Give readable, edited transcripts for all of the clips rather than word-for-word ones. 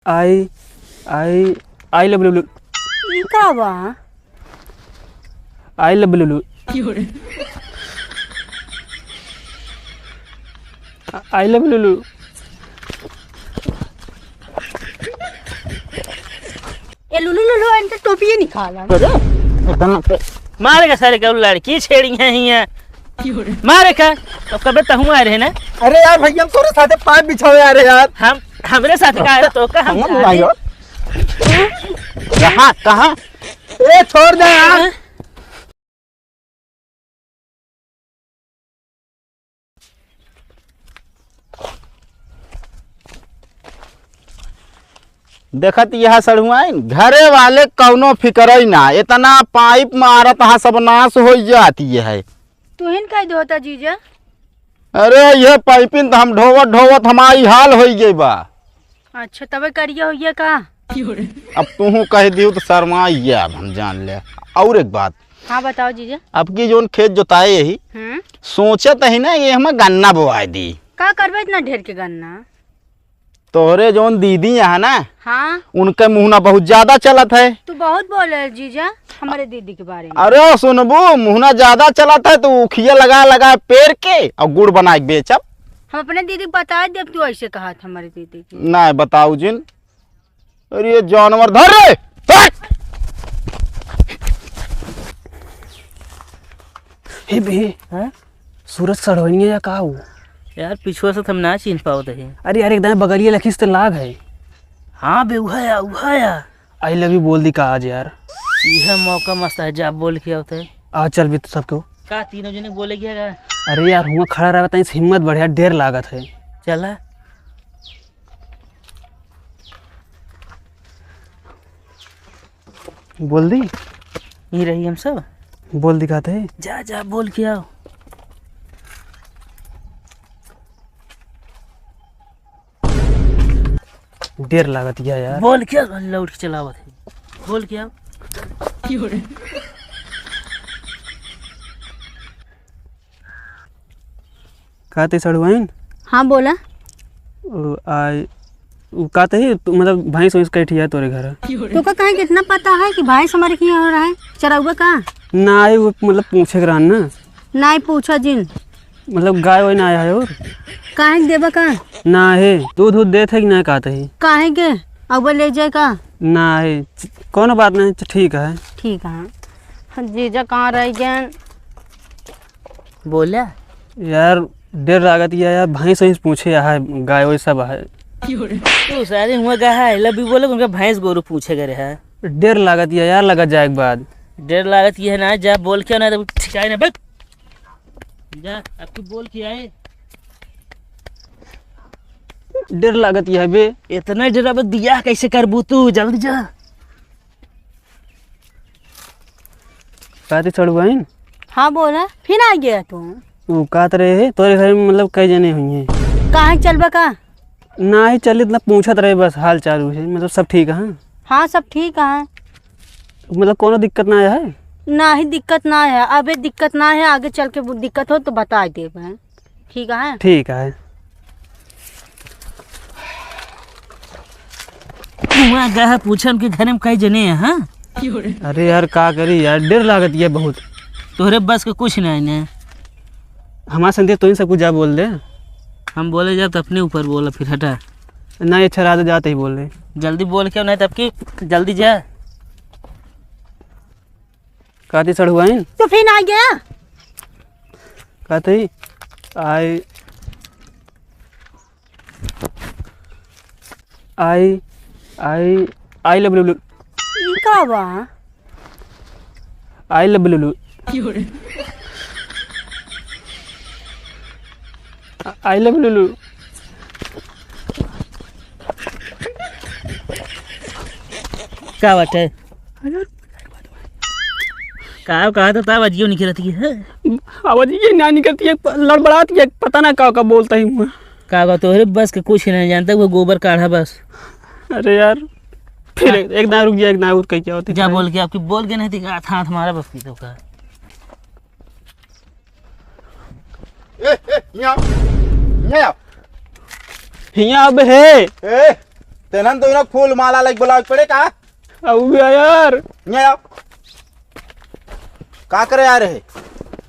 I I I love लुलु का बा I love Lulu I love लुलु ये लुलु लुलु इनका टोपी निकाला मारेगा सारे का लड़की छेड़ी है हिया मारे का तो कबे तो हुआ रहे ना। अरे यार भैया हम तोरे साथे पाइप बिछावे आ रहे यार। हम हमरे साथ का है तो का हम कहां कहां ए छोड़ दे यार। देखत यह सड़ुआइन घरे वाले कौनो फिकर ना इतना पाइप मारत हा सब नाश हो जाती है। तू हिन कह दो होता जीजा। अरे ये पाइपिन तो हम ढोवत ढोवत हमारी हाल हो गई बा। अच्छा तबे करिए होइए का। अब तू कह दियो तो शर्माइए अब हम जान ले। और एक बात हाँ बताओ जीजा। अब की जोन खेत जोताए यही सोचत है ना ये हमें गन्ना बोआई दी का करबे इतना ढेर के गन्ना। तोहरे जोन दीदी यहाँ ना हाँ उनके मुहना बहुत ज्यादा चलत है। तू बहुत बोले जीजा हमारे दीदी के बारे में। अरे सुनबू मुहना ज्यादा चलत है तो उखिया लगा लगा पेड़ के और गुड़ बना के बेचब। हम अपने दीदी को बता दे तू ऐसे कहा था हमारे दीदी की। ना बताऊ जिन। अरे ये जानवर धर रे हे बे हैं सूरज सड़वनी या का हो यार पिछुआ से हम ना चिन्ह पाओ थे। अरे यार एकदम बगलिया लखीस तो लाग है। हाँ बे उहाया आई लव यू बोल दी का आज यार। यह मौका मस्त है जब बोल के होते आज चल भी तो सबको का तीनों जने बोले गया। अरे यार हुआ खड़ा रहा था हिम्मत बढ़िया देर लागत है। चला बोल दी यही रही हम सब बोल दिखाते है। जा जा बोल के आओ। देर लागत यार। बोल के लौट के चलावत है बोल के आओ। कहते सड़ुआइन हाँ बोला। आई कहते ही मतलब भैंस वैंस कैठी है तोरे घर। तो का कहीं कितना पता है कि भाई हमारे क्या हो रहा है चराउआ का। ना आई वो मतलब पूछे करान ना ना ही पूछा जिन मतलब गाय वाय ना आया है और काहे देबा का ना है दूध दूध देते है कि ना कहते ही काहे के अब ले जाए का। ना है कोनो बात नहीं ठीक है। ठीक है जीजा कहाँ रह गए बोला यार देर लागत यार भैंस वैंस पूछे है गाय वाय सब है। तो सारे हुआ गया है लबी बोले उनका भैंस गोरू पूछे गए है। देर लागत यार लगा जाए के बाद देर लागत ये है ना जा बोल के ना तो ठिकाए ना बस जा आपकी बोल के आए। देर लागत है बे इतना डरा बस दिया कैसे करबू तू जल्दी जा। कहते सड़ुआइन हाँ बोला फिर आ गया तू। वो कहते रहे है तोरे घर में मतलब कई जने हुई हैं। काहे चलबा का। ना ही चल इतना पूछत रहे बस हाल चाल से मतलब सब ठीक है। हाँ सब ठीक है मतलब कोनो दिक्कत ना आया है। ना ही दिक्कत ना है अबे दिक्कत ना है आगे चल के दिक्कत हो तो बता दे ठीक है। ठीक है वहाँ गया पूछा उनके घर में कई जने हैं। हाँ अरे यार का करी यार देर लागत है बहुत। तोहरे बस का कुछ नहीं है। हमारा संदेश तो ही सब कुछ जा बोल दे। हम बोले जब तो अपने ऊपर बोला फिर हटा ना ये छरा जाते ही बोल रहे जल्दी बोल के नहीं तब की जल्दी जा। कहती सड़ुआइन तो फिर आ गया कहते ही आई आई आई आई लव लुलु का बा I love Lulu I love लुलु क्या बात है कहा तो तब अजियो नहीं रहती है। आवाज ये ना निकलती है लड़बड़ाती है पता ना का बोलता ही हूँ। का तोहरे बस के कुछ नहीं जानता वो गोबर काढ़ा बस। अरे यार फिर एक दान रुक गया एक दान कहीं क्या होती क्या बोल के आपकी बोल के नहीं थी हाथ हाथ हमारा बस की तो का यहाँ हिया अब है तेनन तो फूल माला लाइक बोला पड़े का अब भी यार ये आओ का करे आ रहे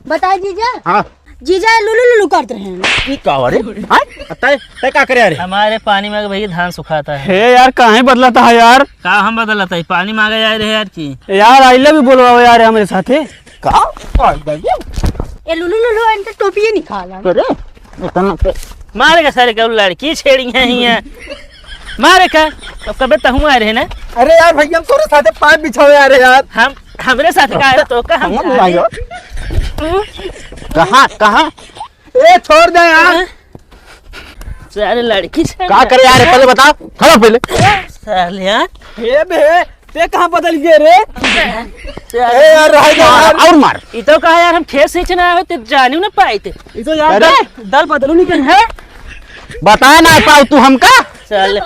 बताए जीजा। हाँ जीजा लुलु लुलु करते हैं। की का रे हां तय तय का करे आ रहे हमारे पानी मांगे भैया धान सुखाता है। हे यार कहाँ बदलाता है यार। का हम बदलता है पानी मांगे जा रहे यार की यार आइले भी बोलवाओ यार हमारे साथे। का ये लुलु लुलु इनका टोपी निकाला। अरे इतना मारेगा सारे का लड़की छेड़ी है यहाँ मारे का अब कबे तहु आ रहे ना। अरे यार भैया हम तोरे साथे पाइप बिछावे आ रहे यार। हम हमरे साथ का है तो का हम कहां कहां ए छोड़ दे यार। सारे लड़की से का करे यार पहले बता खड़ा पहले साले यार हे बे ते कहाँ बदल गए रे। ए यार रह जा यार और मार ये तो कहा यार हम खेत सींचना है तो जाने ना पाए थे। ये तो यार अरे दल बदलू नहीं कर है। बता ना पाऊ तू हमका साले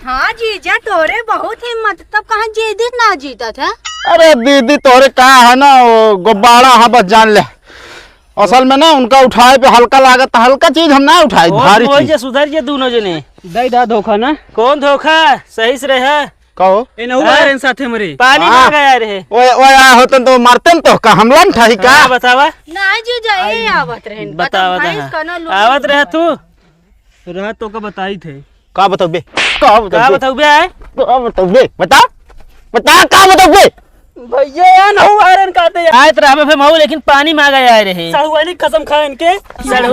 हाँ जीजा तोरे बहुत हिम्मत तब कहाँ जीदी ना जीता था। अरे दीदी तोरे का है ना वो गुब्बारा हाँ बस जान ले असल में ना उनका उठाए पे हल्का लागत हल्का चीज हम ना उठाए भारी चीज सुधर जे दोनों जने दई दा धोखा ना। कौन धोखा सही से रहे कहो ए नहु आ रहे साथे मरे। पानी हाँ। मांगा जा रहे ओए आ होतन तो मारतन तो का हमला न ठाई का बतावा ना जीजा ये आवत रहे। बतावा आवत रहे तू रहा तो का बताई थे। का बताओ बे का बताऊ बे आए का बताओ बे बता बता का बताओ बे भैया यार नहु आ रहे कहते यार। आए तो रहा पे मऊ लेकिन पानी मांगा जा रहे साहुआनी कसम खा इनके। साले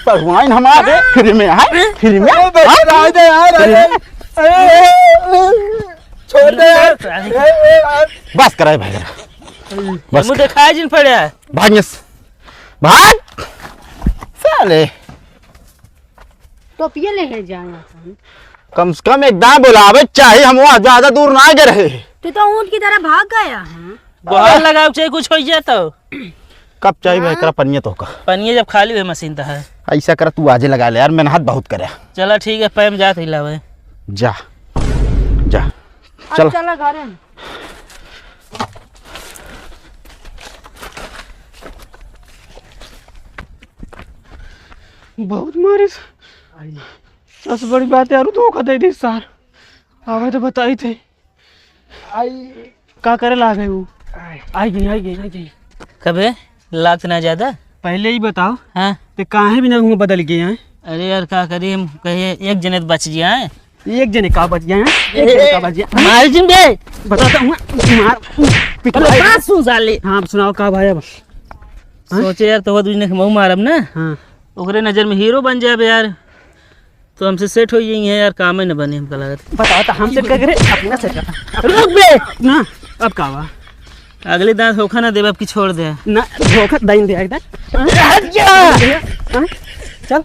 पढ़वाइन हमारे फ्री में है फ्री में रह दे यार। छोड़ दे यार। बस कराए भाई बस मुझे दिखाई जिन पड़ा भागस भाग साले टोपिया ले जाए कम से कम एक दाम बुलावे चाहिए हम वहाँ ज्यादा दूर ना गए रहे। तो ऊँट की तरह भाग गया है। बहुत लगाओ चाहे कुछ हो जाए तो कब चाहिए भाई करा पनिया तो का पनिया जब खाली हुई मशीन तो है ऐसा कर तू आजे लगा ले यार मेहनत बहुत करे। चला ठीक है पैम जात हिलावे जा जा चल चला घर बहुत मारिस। सबसे बड़ी बात यार धोखा दे दी सार आवे तो बताई थे। आई का करे ला गए वो आई गई। कबे लात ना ज्यादा पहले ही बताओ हाँ ते काहे भी ना हुआ बदल गए हैं। अरे यार का करी हम कहे एक जने तो बच जाए एक जने का बच गए हैं। एक जने का बच गया हमारे जिन बे बताता हूँ मार पिटवाई। बात सुन साले हाँ सुनाओ का भाई अब। सोचे यार तो दूसरे मऊ मारब ना हाँ ओकरे नजर में हीरो बन जाए यार तो हमसे सेट हो जाएंगे यार काम ही न बने हमका लागत। बताओ तो हमसे क्या करे अपना से करता रुक बे ना अब का हुआ अगले दांत धोखा ना देब अब की छोड़ दे ना धोखा दाइन दे एकदम। चल